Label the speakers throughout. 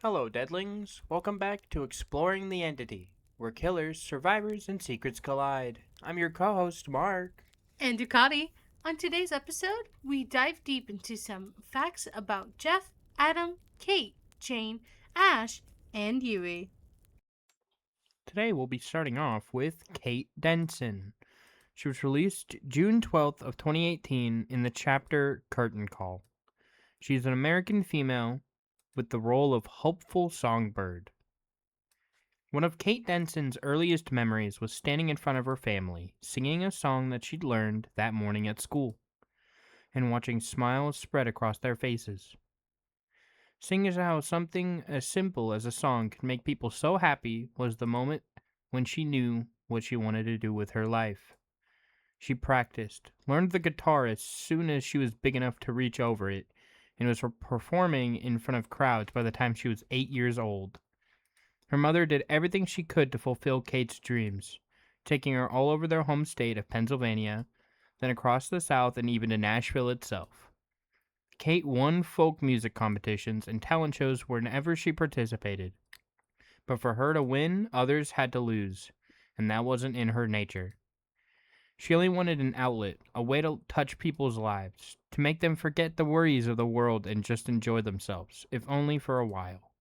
Speaker 1: Hello, Deadlings. Welcome back to Exploring the Entity, where killers, survivors, and secrets collide. I'm your co host, Mark.
Speaker 2: And Ducati. On today's episode, we dive deep into some facts about Jeff, Adam, Kate, Jane, Ash, and Yui.
Speaker 1: Today we'll be starting off with Kate Denson. She was released June 12th of 2018 in the chapter Curtain Call. She's an American female with the role of Hopeful Songbird. One of Kate Denson's earliest memories was standing in front of her family, singing a song that she'd learned that morning at school, and watching smiles spread across their faces. Seeing as how something as simple as a song could make people so happy was the moment when she knew what she wanted to do with her life. She practiced, learned the guitar as soon as she was big enough to reach over it, and was performing in front of crowds by the time she was 8 years old. Her mother did everything she could to fulfill Kate's dreams, taking her all over their home state of Pennsylvania, then across the South and even to Nashville itself. Kate won folk music competitions and talent shows whenever she participated. But for her to win, others had to lose, and that wasn't in her nature. She only wanted an outlet, a way to touch people's lives, to make them forget the worries of the world and just enjoy themselves, if only for a while.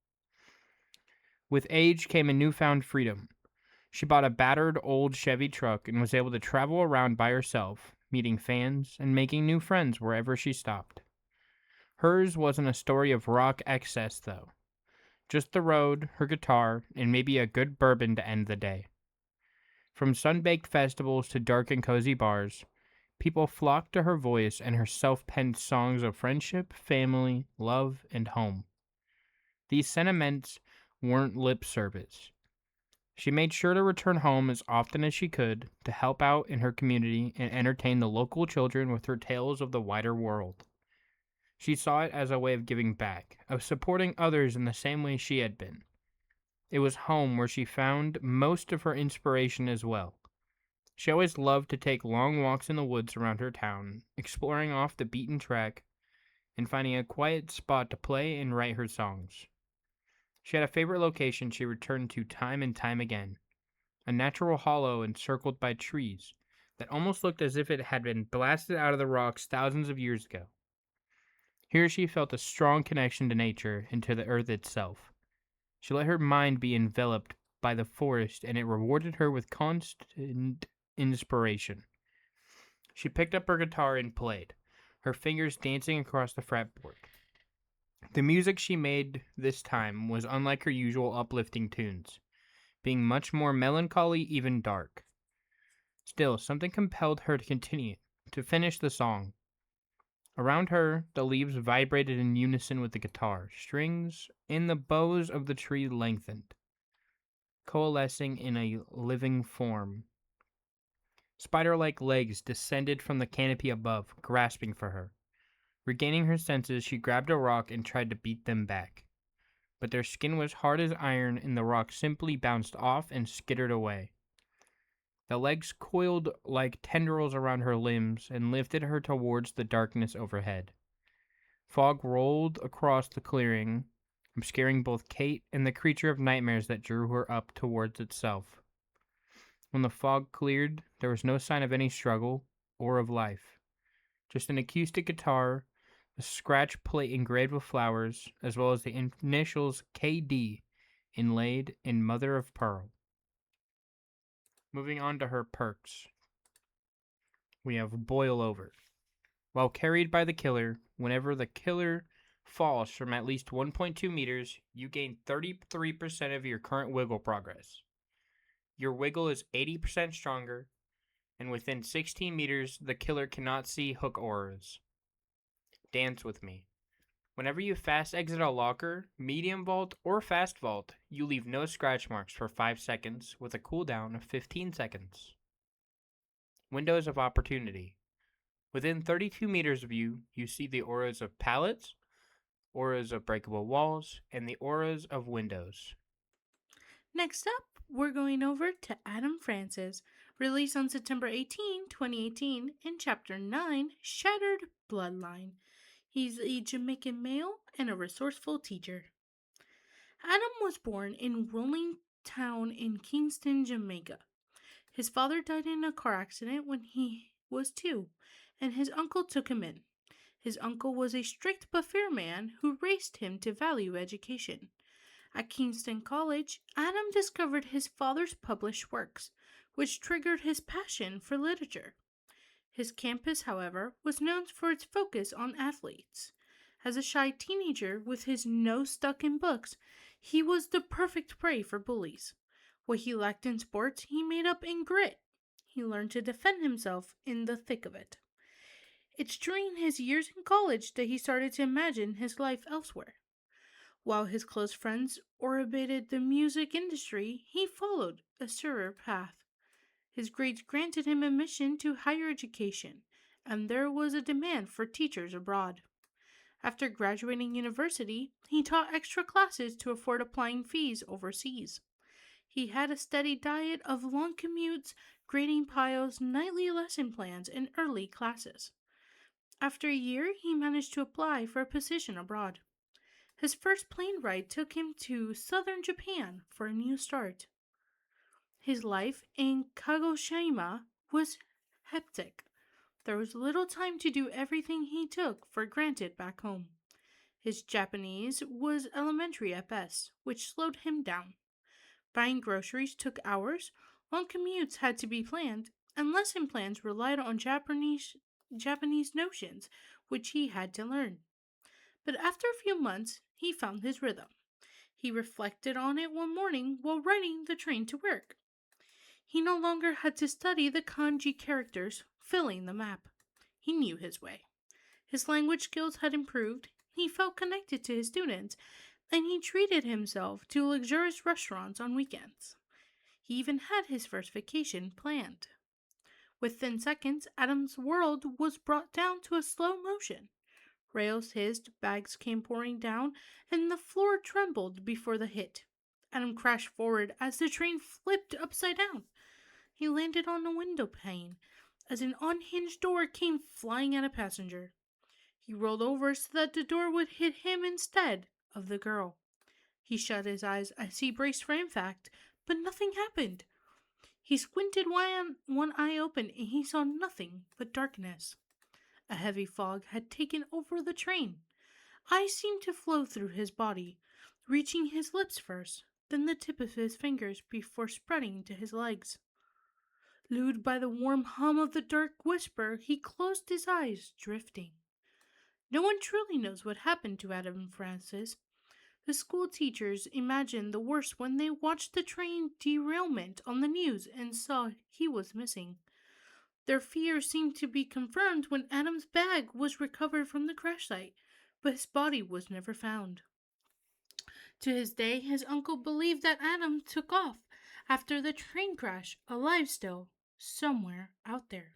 Speaker 1: With age came a newfound freedom. She bought a battered old Chevy truck and was able to travel around by herself, meeting fans and making new friends wherever she stopped. Hers wasn't a story of rock excess, though. Just the road, her guitar, and maybe a good bourbon to end the day. From sun-baked festivals to dark and cozy bars, people flocked to her voice and her self-penned songs of friendship, family, love, and home. These sentiments weren't lip service. She made sure to return home as often as she could to help out in her community and entertain the local children with her tales of the wider world. She saw it as a way of giving back, of supporting others in the same way she had been. It was home where she found most of her inspiration as well. She always loved to take long walks in the woods around her town, exploring off the beaten track, and finding a quiet spot to play and write her songs. She had a favorite location she returned to time and time again, a natural hollow encircled by trees that almost looked as if it had been blasted out of the rocks thousands of years ago. Here she felt a strong connection to nature and to the earth itself. She let her mind be enveloped by the forest, and it rewarded her with constant inspiration. She picked up her guitar and played, her fingers dancing across the fretboard. The music she made this time was unlike her usual uplifting tunes, being much more melancholy, even dark. Still, something compelled her to continue, to finish the song. Around her, the leaves vibrated in unison with the guitar strings, and the boughs of the tree lengthened, coalescing in a living form. Spider-like legs descended from the canopy above, grasping for her. Regaining her senses, she grabbed a rock and tried to beat them back. But their skin was hard as iron, and the rock simply bounced off and skittered away. The legs coiled like tendrils around her limbs and lifted her towards the darkness overhead. Fog rolled across the clearing, obscuring both Kate and the creature of nightmares that drew her up towards itself. When the fog cleared, there was no sign of any struggle or of life. Just an acoustic guitar, a scratch plate engraved with flowers, as well as the initials KD inlaid in mother of pearl. Moving on to her perks, we have boil over. While carried by the killer, whenever the killer falls from at least 1.2 meters, you gain 33% of your current wiggle progress. Your wiggle is 80% stronger, and within 16 meters, the killer cannot see hook auras. Dance with me. Whenever you fast exit a locker, medium vault, or fast vault, you leave no scratch marks for 5 seconds with a cooldown of 15 seconds. Windows of Opportunity. Within 32 meters of you, you see the auras of pallets, auras of breakable walls, and the auras of windows.
Speaker 2: Next up, we're going over to Adam Francis, released on September 18, 2018, in Chapter 9, Shattered Bloodline. He's a Jamaican male and a resourceful teacher. Adam was born in Rolling Town in Kingston, Jamaica. His father died in a car accident when he was 2, and his uncle took him in. His uncle was a strict but fair man who raised him to value education. At Kingston College, Adam discovered his father's published works, which triggered his passion for literature. His campus, however, was known for its focus on athletes. As a shy teenager with his nose stuck in books, he was the perfect prey for bullies. What he lacked in sports, he made up in grit. He learned to defend himself in the thick of it. It's during his years in college that he started to imagine his life elsewhere. While his close friends orbited the music industry, he followed a surer path. His grades granted him admission to higher education, and there was a demand for teachers abroad. After graduating university, he taught extra classes to afford applying fees overseas. He had a steady diet of long commutes, grading piles, nightly lesson plans, and early classes. After a year, he managed to apply for a position abroad. His first plane ride took him to southern Japan for a new start. His life in Kagoshima was hectic. There was little time to do everything he took for granted back home. His Japanese was elementary at best, which slowed him down. Buying groceries took hours, long commutes had to be planned, and lesson plans relied on Japanese notions, which he had to learn. But after a few months, he found his rhythm. He reflected on it one morning while riding the train to work. He no longer had to study the kanji characters filling the map. He knew his way. His language skills had improved, he felt connected to his students, and he treated himself to luxurious restaurants on weekends. He even had his first vacation planned. Within seconds, Adam's world was brought down to a slow motion. Rails hissed, bags came pouring down, and the floor trembled before the hit. Adam crashed forward as the train flipped upside down. He landed on a window pane as an unhinged door came flying at a passenger. He rolled over so that the door would hit him instead of the girl. He shut his eyes as he braced for impact, but nothing happened. He squinted one eye open and he saw nothing but darkness. A heavy fog had taken over the train. Ice seemed to flow through his body, reaching his lips first, then the tip of his fingers before spreading to his legs. Lured by the warm hum of the dark whisper, he closed his eyes, drifting. No one truly knows what happened to Adam Francis. The school teachers imagined the worst when they watched the train derailment on the news and saw he was missing. Their fears seemed to be confirmed when Adam's bag was recovered from the crash site, but his body was never found. To his day, his uncle believed that Adam took off after the train crash, alive still, somewhere out there.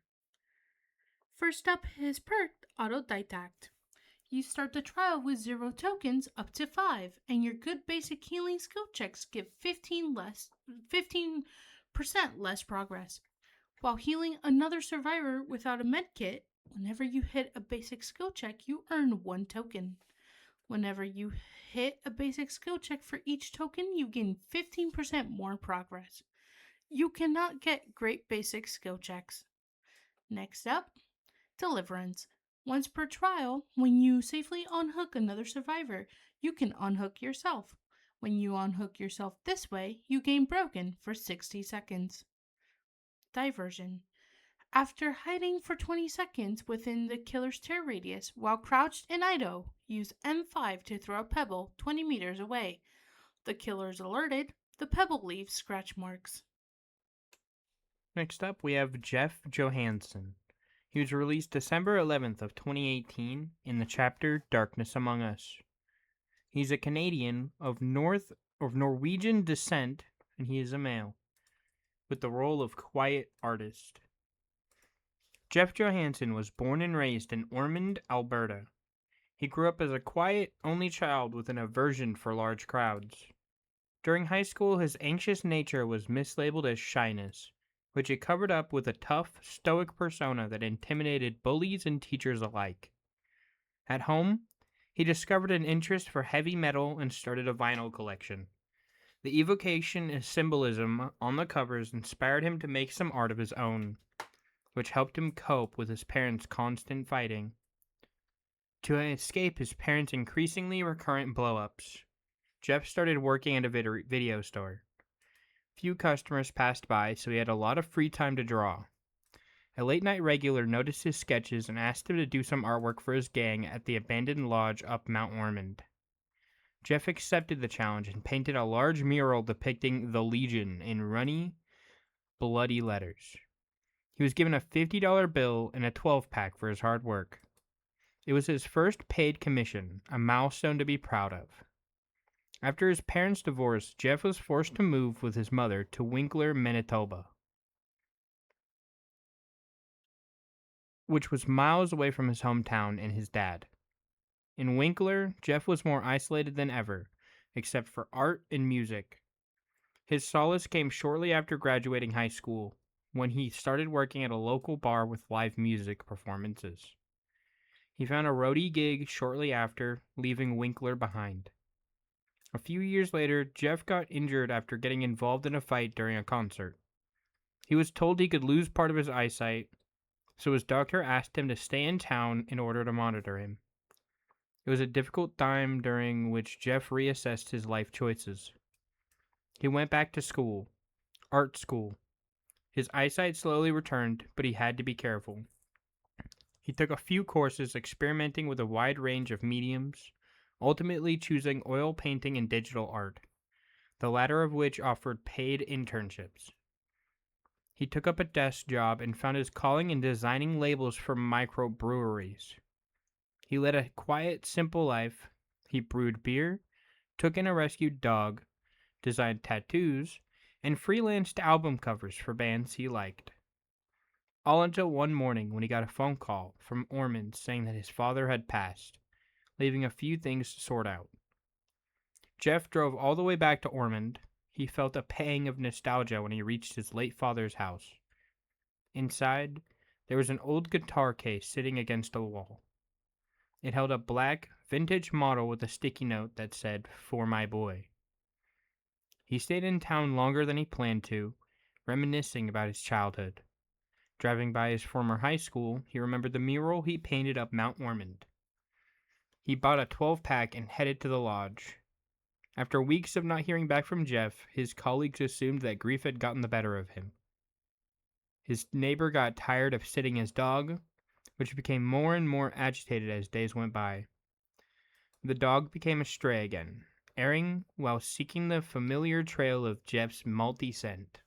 Speaker 2: First up, his perk, autodidact. You start the trial with 0 tokens up to 5, and your good basic healing skill checks give 15% less progress. While healing another survivor without a medkit, whenever you hit a basic skill check, you earn 1 token. Whenever you hit a basic skill check for each token, you gain 15% more progress. You cannot get great basic skill checks. Next up, Deliverance. Once per trial, when you safely unhook another survivor, you can unhook yourself. When you unhook yourself this way, you gain Broken for 60 seconds. Diversion. After hiding for 20 seconds within the killer's tear radius while crouched in idle, use M5 to throw a pebble 20 meters away. The killer is alerted. The pebble leaves scratch marks.
Speaker 1: Next up, we have Jeff Johansson. He was released December 11th of 2018 in the chapter Darkness Among Us. He's a Canadian of Norwegian descent, and he is a male, with the role of quiet artist. Jeff Johansson was born and raised in Ormond, Alberta. He grew up as a quiet, only child with an aversion for large crowds. During high school, his anxious nature was mislabeled as shyness, which he covered up with a tough, stoic persona that intimidated bullies and teachers alike. At home, He discovered an interest for heavy metal and started a vinyl collection. The evocation and symbolism on the covers inspired him to make some art of his own, which helped him cope with his parents' constant fighting. To escape his parents' increasingly recurrent blow-ups, Jeff started working at a video store. Few customers passed by, so he had a lot of free time to draw. A late-night regular noticed his sketches and asked him to do some artwork for his gang at the abandoned lodge up Mount Ormond. Jeff accepted the challenge and painted a large mural depicting the Legion in runny, bloody letters. He was given a $50 bill and a 12-pack for his hard work. It was his first paid commission, a milestone to be proud of. After his parents' divorce, Jeff was forced to move with his mother to Winkler, Manitoba, which was miles away from his hometown and his dad. In Winkler, Jeff was more isolated than ever, except for art and music. His solace came shortly after graduating high school, when he started working at a local bar with live music performances. He found a roadie gig shortly after, leaving Winkler behind. A few years later, Jeff got injured after getting involved in a fight during a concert. He was told he could lose part of his eyesight, so his doctor asked him to stay in town in order to monitor him. It was a difficult time during which Jeff reassessed his life choices. He went back to school, art school. His eyesight slowly returned, but he had to be careful. He took a few courses experimenting with a wide range of mediums, ultimately choosing oil painting and digital art, the latter of which offered paid internships. He took up a desk job and found his calling in designing labels for microbreweries. He led a quiet, simple life. He brewed beer, took in a rescued dog, designed tattoos, and freelanced album covers for bands he liked. All until one morning when he got a phone call from Ormond saying that his father had passed, leaving a few things to sort out. Jeff drove all the way back to Ormond. He felt a pang of nostalgia when he reached his late father's house. Inside, there was an old guitar case sitting against a wall. It held a black, vintage model with a sticky note that said, "For my boy." He stayed in town longer than he planned to, reminiscing about his childhood. Driving by his former high school, he remembered the mural he painted up Mount Ormond. He bought a 12-pack and headed to the lodge. After weeks of not hearing back from Jeff, his colleagues assumed that grief had gotten the better of him. His neighbor got tired of sitting his dog, which became more and more agitated as days went by. The dog became a stray again, erring while seeking the familiar trail of Jeff's malty scent.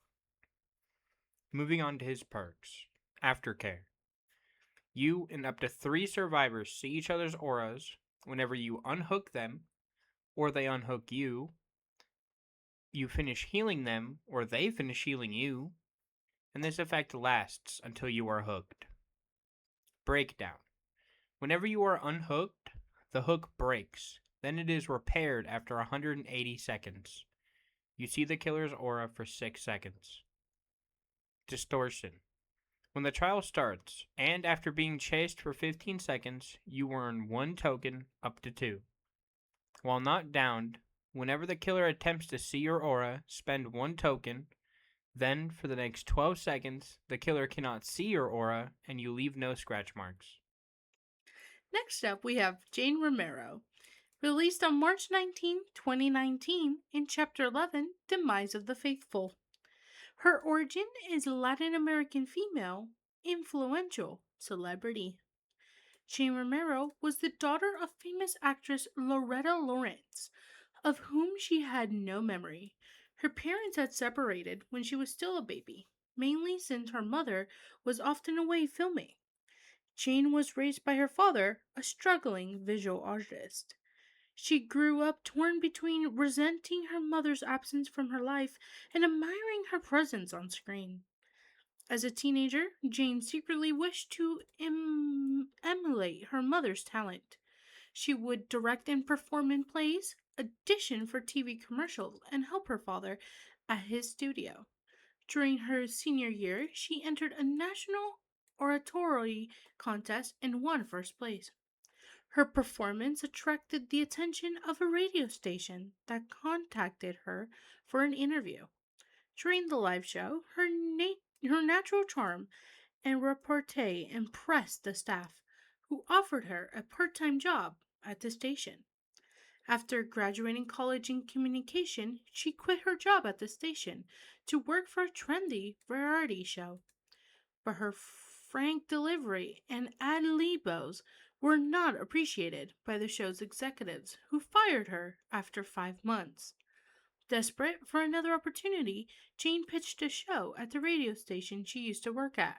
Speaker 1: Moving on to his perks. Aftercare. You and up to 3 survivors see each other's auras whenever you unhook them, or they unhook you. You finish healing them, or they finish healing you, and this effect lasts until you are hooked. Breakdown. Whenever you are unhooked, the hook breaks. Then it is repaired after 180 seconds. You see the killer's aura for 6 seconds. Distortion. When the trial starts, and after being chased for 15 seconds, you earn 1 token up to 2. While not downed, whenever the killer attempts to see your aura, spend 1 token. Then, for the next 12 seconds, the killer cannot see your aura, and you leave no scratch marks.
Speaker 2: Next up, we have Jane Romero, released on March 19, 2019, in Chapter 11, Demise of the Faithful. Her origin is Latin American female, influential celebrity. Jane Romero was the daughter of famous actress Loretta Lawrence, of whom she had no memory. Her parents had separated when she was still a baby, mainly since her mother was often away filming. Jane was raised by her father, a struggling visual artist. She grew up torn between resenting her mother's absence from her life and admiring her presence on screen. As a teenager, Jane secretly wished to emulate her mother's talent. She would direct and perform in plays, audition for TV commercials, and help her father at his studio. During her senior year, she entered a national oratory contest and won first place. Her performance attracted the attention of a radio station that contacted her for an interview. During the live show, her natural charm and repartee impressed the staff, who offered her a part time job at the station. After graduating college in communication, she quit her job at the station to work for a trendy variety show. But her frank delivery and ad libos were not appreciated by the show's executives, who fired her after 5 months. Desperate for another opportunity, Jane pitched a show at the radio station she used to work at,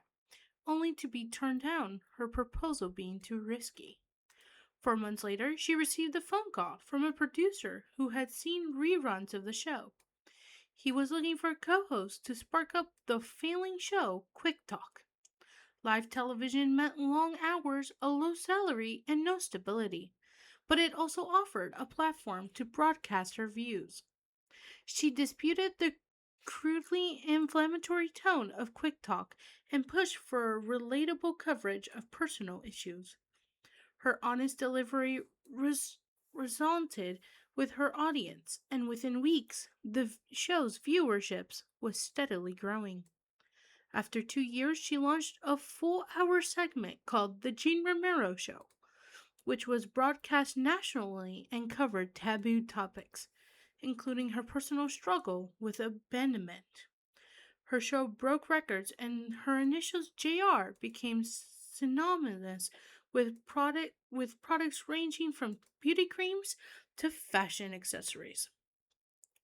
Speaker 2: only to be turned down, her proposal being too risky. 4 months later, she received a phone call from a producer who had seen reruns of the show. He was looking for a co host to spark up the failing show Quick Talk. Live television meant long hours, a low salary, and no stability, but it also offered a platform to broadcast her views. She disputed the crudely inflammatory tone of Quick Talk and pushed for relatable coverage of personal issues. Her honest delivery resonated with her audience, and within weeks, the show's viewerships was steadily growing. After 2 years, she launched a full-hour segment called The Jean Romero Show, which was broadcast nationally and covered taboo topics, including her personal struggle with abandonment. Her show broke records, and her initials JR became synonymous with products ranging from beauty creams to fashion accessories.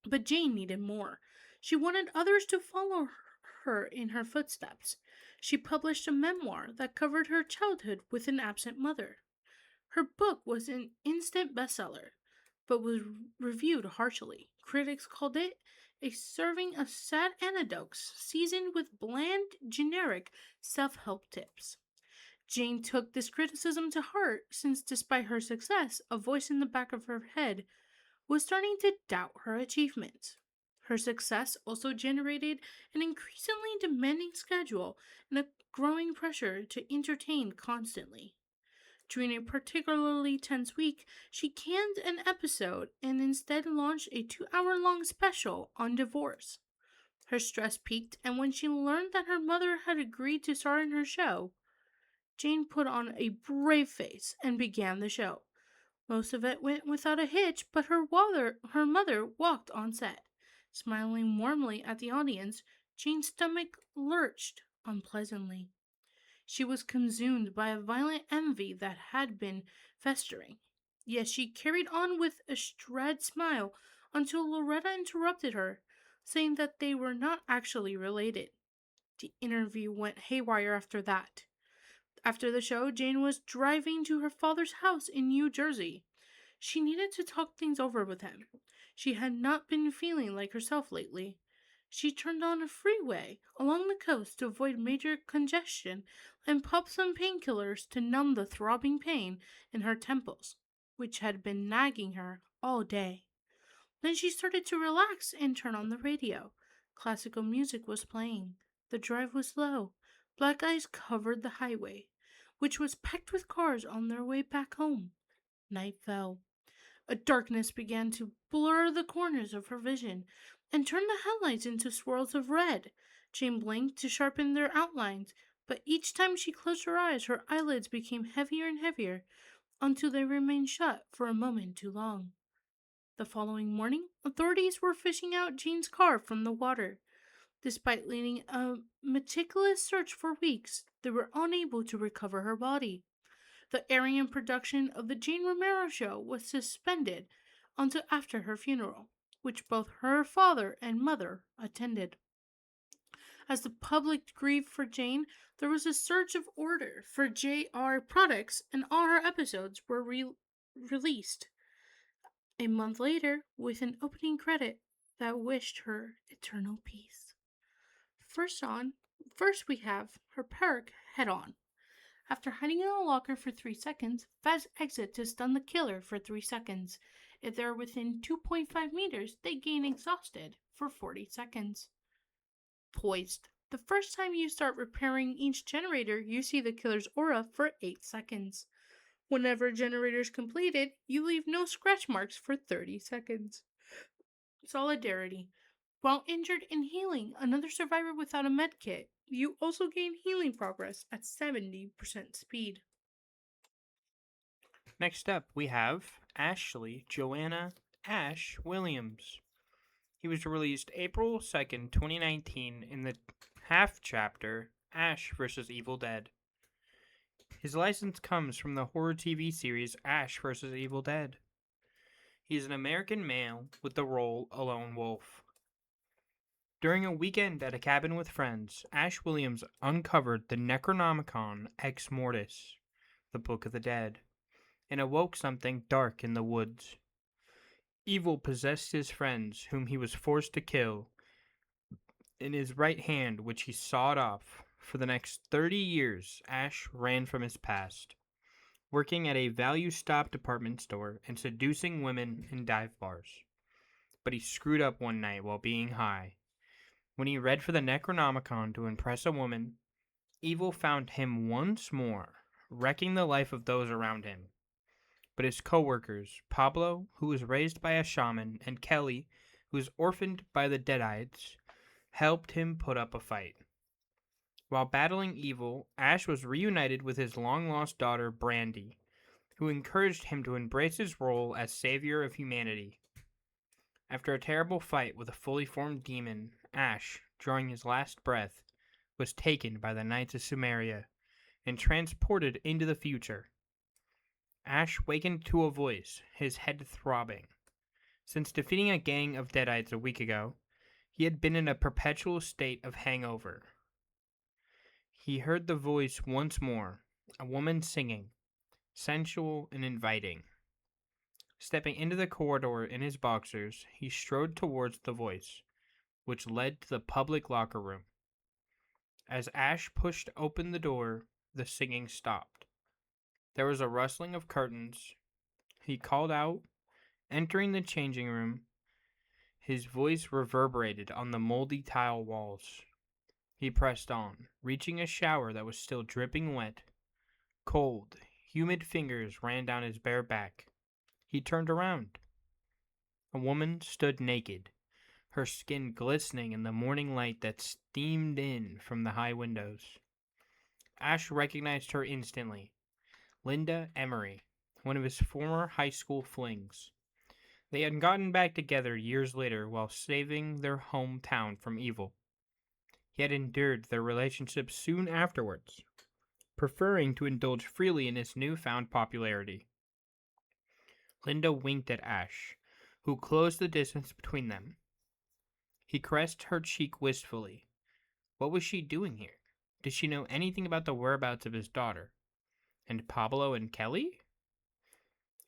Speaker 2: But Jane needed more. She wanted others to follow her in her footsteps. She published a memoir that covered her childhood with an absent mother. Her book was an instant bestseller, but was reviewed harshly. Critics called it a serving of sad anecdotes seasoned with bland, generic self help tips. Jane took this criticism to heart since, despite her success, a voice in the back of her head was starting to doubt her achievements. Her success also generated an increasingly demanding schedule and a growing pressure to entertain constantly. During a particularly tense week, she canned an episode and instead launched a 2 hour long special on divorce. Her stress peaked, and when she learned that her mother had agreed to star in her show, Jane put on a brave face and began the show. Most of it went without a hitch, but her mother walked on set. Smiling warmly at the audience, Jane's stomach lurched unpleasantly. She was consumed by a violent envy that had been festering. Yet she carried on with a dread smile until Loretta interrupted her, saying that they were not actually related. The interview went haywire after that. After the show, Jane was driving to her father's house in New Jersey. She needed to talk things over with him. She had not been feeling like herself lately. She turned on a freeway along the coast to avoid major congestion and popped some painkillers to numb the throbbing pain in her temples, which had been nagging her all day. Then she started to relax and turn on the radio. Classical music was playing. The drive was slow. Black ice covered the highway, which was packed with cars on their way back home. Night fell. A darkness began to blur the corners of her vision and turn the headlights into swirls of red. Jane blinked to sharpen their outlines, but each time she closed her eyes, her eyelids became heavier and heavier until they remained shut for a moment too long. The following morning, authorities were fishing out Jane's car from the water. Despite leading a meticulous search for weeks, they were unable to recover her body. The airing and production of the Jane Romero Show was suspended until after her funeral, which both her father and mother attended. As the public grieved for Jane, there was a surge of order for JR products, and all her episodes were released a month later with an opening credit that wished her eternal peace. First we have her park head on. After hiding in a locker for 3 seconds, fast exit to stun the killer for 3 seconds. If they're within 2.5 meters, they gain exhausted for 40 seconds. Poised. The first time you start repairing each generator, you see the killer's aura for 8 seconds. Whenever generator's completed, you leave no scratch marks for 30 seconds. Solidarity. While injured and healing another survivor without a med kit, you also gain healing progress at 70% speed.
Speaker 1: Next up, we have Ashley Joanna Ash Williams. He was released April 2nd, 2019, in the half chapter Ash vs. Evil Dead. His license comes from the horror TV series Ash vs. Evil Dead. He is an American male with the role a lone wolf. During a weekend at a cabin with friends, Ash Williams uncovered the Necronomicon Ex Mortis, the Book of the Dead, and awoke something dark in the woods. Evil possessed his friends, whom he was forced to kill, in his right hand, which he sawed off. For the next 30 years, Ash ran from his past, working at a value stop department store and seducing women in dive bars. But he screwed up one night while being high. When he read for the Necronomicon to impress a woman, Evil found him once more, wrecking the life of those around him. But his co-workers, Pablo, who was raised by a shaman, and Kelly, who was orphaned by the Deadites, helped him put up a fight. While battling Evil, Ash was reunited with his long-lost daughter, Brandy, who encouraged him to embrace his role as savior of humanity. After a terrible fight with a fully formed demon, Ash, drawing his last breath, was taken by the Knights of Sumeria and transported into the future. Ash wakened to a voice, his head throbbing. Since defeating a gang of Deadites a week ago, he had been in a perpetual state of hangover. He heard the voice once more, a woman singing, sensual and inviting. Stepping into the corridor in his boxers, he strode towards the voice, which led to the public locker room. As Ash pushed open the door, the singing stopped. There was a rustling of curtains. He called out, entering the changing room. His voice reverberated on the moldy tile walls. He pressed on, reaching a shower that was still dripping wet. Cold, humid fingers ran down his bare back. He turned around. A woman stood naked, her skin glistening in the morning light that steamed in from the high windows. Ash recognized her instantly. Linda Emery, one of his former high school flings. They had gotten back together years later while saving their hometown from evil. He had endured their relationship soon afterwards, preferring to indulge freely in his newfound popularity. Linda winked at Ash, who closed the distance between them. He caressed her cheek wistfully. What was she doing here? Did she know anything about the whereabouts of his daughter? And Pablo and Kelly?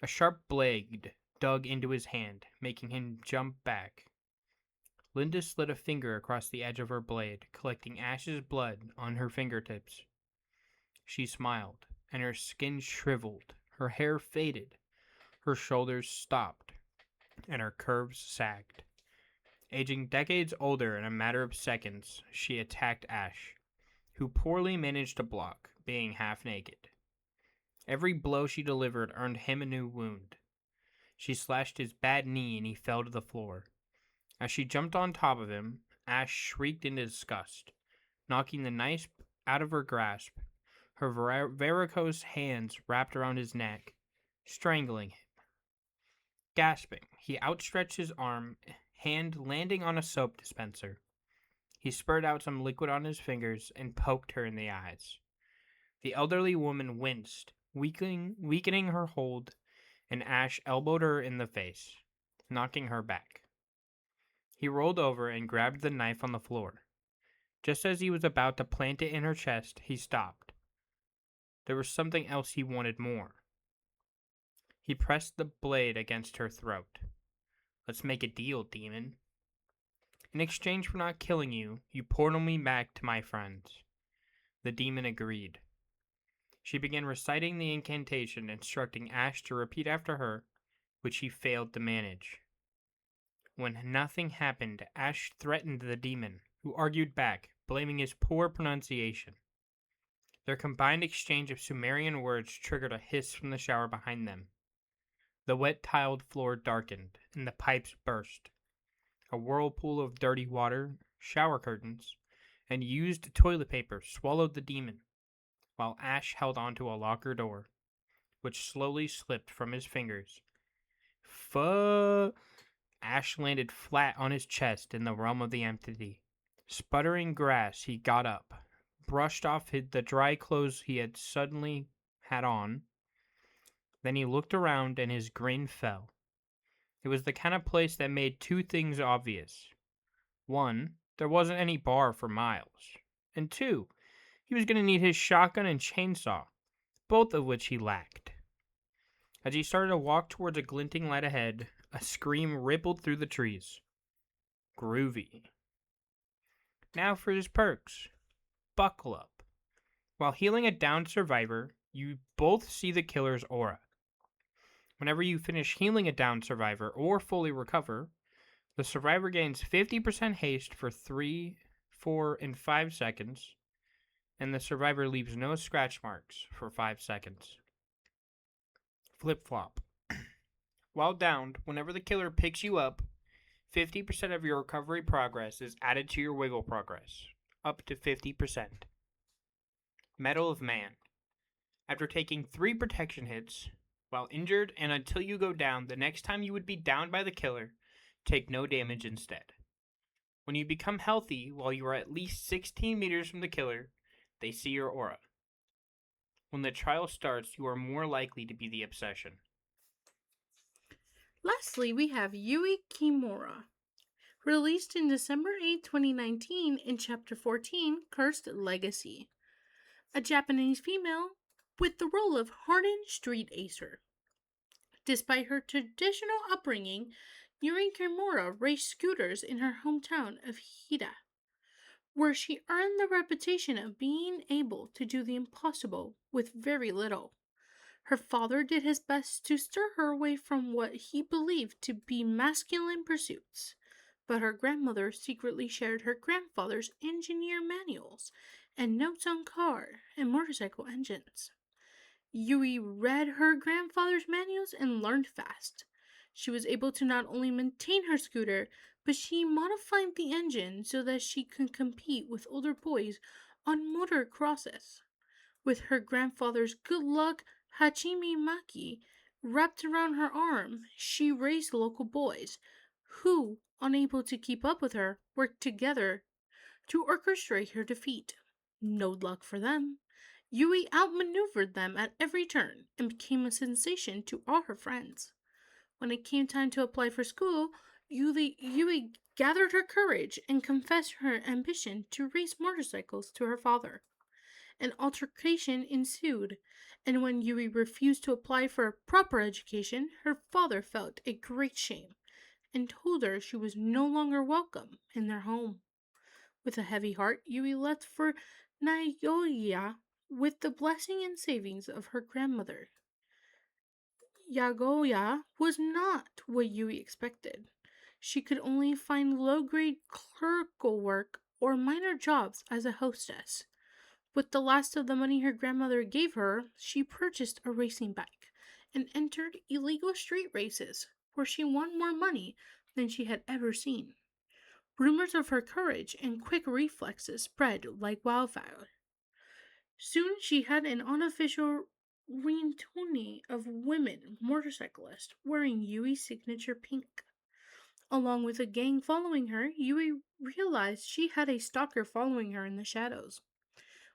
Speaker 1: A sharp blade dug into his hand, making him jump back. Linda slid a finger across the edge of her blade, collecting Ash's blood on her fingertips. She smiled, and her skin shriveled, her hair faded, her shoulders stopped, and her curves sagged. Aging decades older in a matter of seconds, she attacked Ash, who poorly managed to block, being half naked. Every blow she delivered earned him a new wound. She slashed his bad knee and he fell to the floor. As she jumped on top of him, Ash shrieked in disgust, knocking the knife out of her grasp. Her varicose hands wrapped around his neck, strangling him. Gasping, he outstretched his arm, hand landing on a soap dispenser. He spurted out some liquid on his fingers and poked her in the eyes. The elderly woman winced, weakening her hold, and Ash elbowed her in the face, knocking her back. He rolled over and grabbed the knife on the floor. Just as he was about to plant it in her chest, he stopped. There was something else he wanted more. He pressed the blade against her throat. Let's make a deal, demon. In exchange for not killing you, you portal me back to my friends. The demon agreed. She began reciting the incantation, instructing Ash to repeat after her, which he failed to manage. When nothing happened, Ash threatened the demon, who argued back, blaming his poor pronunciation. Their combined exchange of Sumerian words triggered a hiss from the shower behind them. The wet tiled floor darkened, and the pipes burst. A whirlpool of dirty water, shower curtains, and used toilet paper swallowed the demon, while Ash held onto a locker door, which slowly slipped from his fingers. Ash landed flat on his chest in the realm of the empty. Sputtering grass, he got up, brushed off the dry clothes he had suddenly had on. Then he looked around and his grin fell. It was the kind of place that made two things obvious. One, there wasn't any bar for miles. And two, he was going to need his shotgun and chainsaw, both of which he lacked. As he started to walk towards a glinting light ahead, a scream rippled through the trees. Groovy. Now for his perks. Buckle up. While healing a downed survivor, you both see the killer's aura. Whenever you finish healing a downed survivor or fully recover, the survivor gains 50% haste for 3, 4, and 5 seconds, and the survivor leaves no scratch marks for 5 seconds. Flip-flop. While downed, whenever the killer picks you up, 50% of your recovery progress is added to your wiggle progress, up to 50%. Medal of Man. After taking 3 protection hits, while injured and until you go down, the next time you would be downed by the killer, take no damage instead. When you become healthy while you are at least 16 meters from the killer, they see your aura. When the trial starts, you are more likely to be the obsession.
Speaker 2: Lastly, we have Yui Kimura. Released in December 8, 2019 in Chapter 14, Cursed Legacy. A Japanese female with the role of hardened street acer. Despite her traditional upbringing, Yuri Kimura raced scooters in her hometown of Hida, where she earned the reputation of being able to do the impossible with very little. Her father did his best to steer her away from what he believed to be masculine pursuits, but her grandmother secretly shared her grandfather's engineer manuals and notes on car and motorcycle engines. Yui read her grandfather's manuals and learned fast. She was able to not only maintain her scooter, but she modified the engine so that she could compete with older boys on motor crosses. With her grandfather's good luck Hachimi Maki wrapped around her arm, she raced local boys, who, unable to keep up with her, worked together to orchestrate her defeat. No luck for them. Yui outmaneuvered them at every turn and became a sensation to all her friends. When it came time to apply for school, Yui gathered her courage and confessed her ambition to race motorcycles to her father. An altercation ensued, and when Yui refused to apply for a proper education, her father felt a great shame and told her she was no longer welcome in their home. With a heavy heart, Yui left for Nagoya with the blessing and savings of her grandmother. Yagoya was not what Yui expected. She could only find low-grade clerical work or minor jobs as a hostess. With the last of the money her grandmother gave her, she purchased a racing bike and entered illegal street races, where she won more money than she had ever seen. Rumors of her courage and quick reflexes spread like wildfire. Soon she had an unofficial rigatoni of women motorcyclists wearing Yui's signature pink. Along with a gang following her, Yui realized she had a stalker following her in the shadows.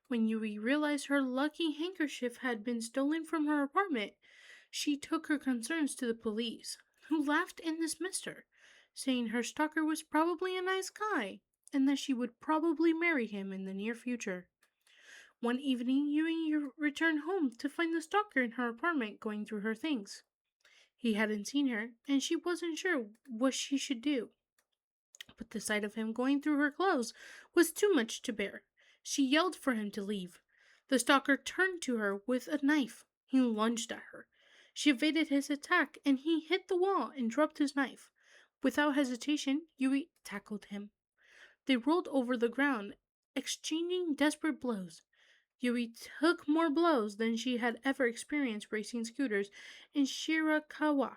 Speaker 2: When Yui realized her lucky handkerchief had been stolen from her apartment, she took her concerns to the police, who laughed and dismissed her, saying her stalker was probably a nice guy and that she would probably marry him in the near future. One evening, Yui returned home to find the stalker in her apartment going through her things. He hadn't seen her, and she wasn't sure what she should do. But the sight of him going through her clothes was too much to bear. She yelled for him to leave. The stalker turned to her with a knife. He lunged at her. She evaded his attack, and he hit the wall and dropped his knife. Without hesitation, Yui tackled him. They rolled over the ground, exchanging desperate blows. Yui took more blows than she had ever experienced racing scooters in Shirakawa.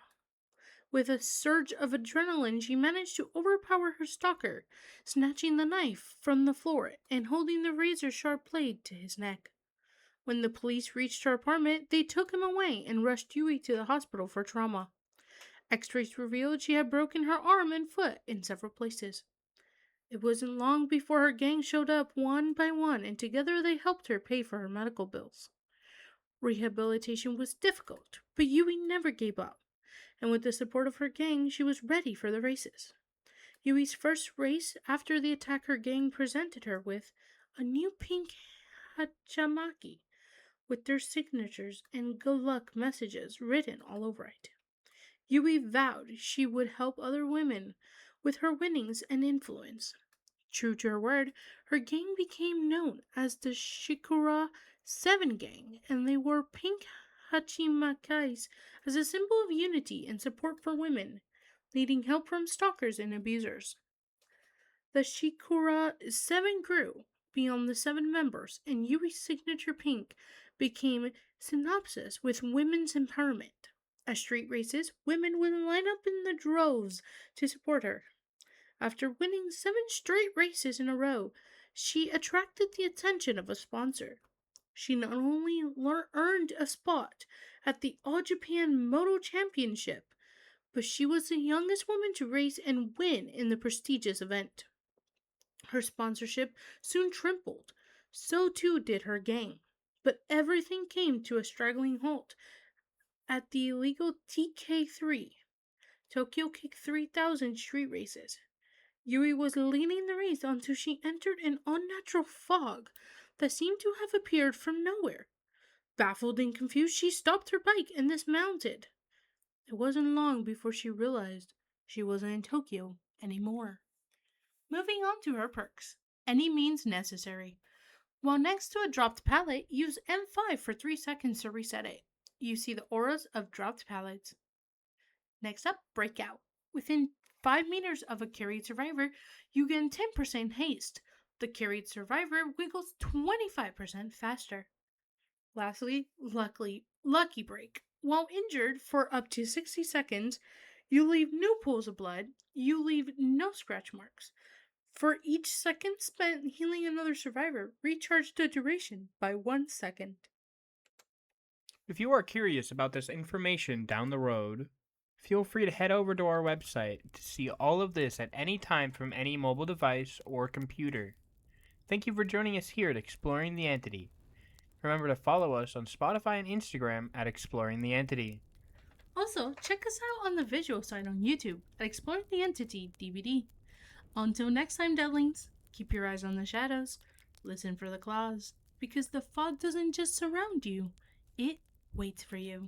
Speaker 2: With a surge of adrenaline, she managed to overpower her stalker, snatching the knife from the floor and holding the razor-sharp blade to his neck. When the police reached her apartment, they took him away and rushed Yui to the hospital for trauma. X-rays revealed she had broken her arm and foot in several places. It wasn't long before her gang showed up one by one, and together they helped her pay for her medical bills. Rehabilitation was difficult, but Yui never gave up, and with the support of her gang, she was ready for the races. Yui's first race after the attack, her gang presented her with a new pink hachamaki with their signatures and good luck messages written all over it. Yui vowed she would help other women with her winnings and influence. True to her word, her gang became known as the Shikura 7 Gang, and they wore pink hachimakis as a symbol of unity and support for women, needing help from stalkers and abusers. The Shikura 7 grew beyond the 7 members, and Yui's signature pink became synonymous with women's empowerment. At street races, women would line up in the droves to support her. After winning 7 straight races in a row, she attracted the attention of a sponsor. She not only earned a spot at the All Japan Moto Championship, but she was the youngest woman to race and win in the prestigious event. Her sponsorship soon tripled, so too did her gang. But everything came to a straggling halt at the illegal TK3, Tokyo Kick 3000 street races. Yui was leading the race until she entered an unnatural fog that seemed to have appeared from nowhere. Baffled and confused, she stopped her bike and dismounted. It wasn't long before she realized she wasn't in Tokyo anymore. Moving on to her perks. Any means necessary. While next to a dropped pallet, use M5 for 3 seconds to reset it. You see the auras of dropped pallets. Next up, Breakout. Within 5 meters of a carried survivor, you gain 10% haste. The carried survivor wiggles 25% faster. Lastly, Lucky Break. While injured for up to 60 seconds, you leave no pools of blood, you leave no scratch marks. For each second spent healing another survivor, recharge the duration by 1 second.
Speaker 1: If you are curious about this information down the road, feel free to head over to our website to see all of this at any time from any mobile device or computer. Thank you for joining us here at Exploring the Entity. Remember to follow us on Spotify and Instagram at Exploring the Entity.
Speaker 2: Also, check us out on the visual side on YouTube at Exploring the Entity DVD. Until next time, Deadlings, keep your eyes on the shadows, listen for the claws, because the fog doesn't just surround you, it waits for you.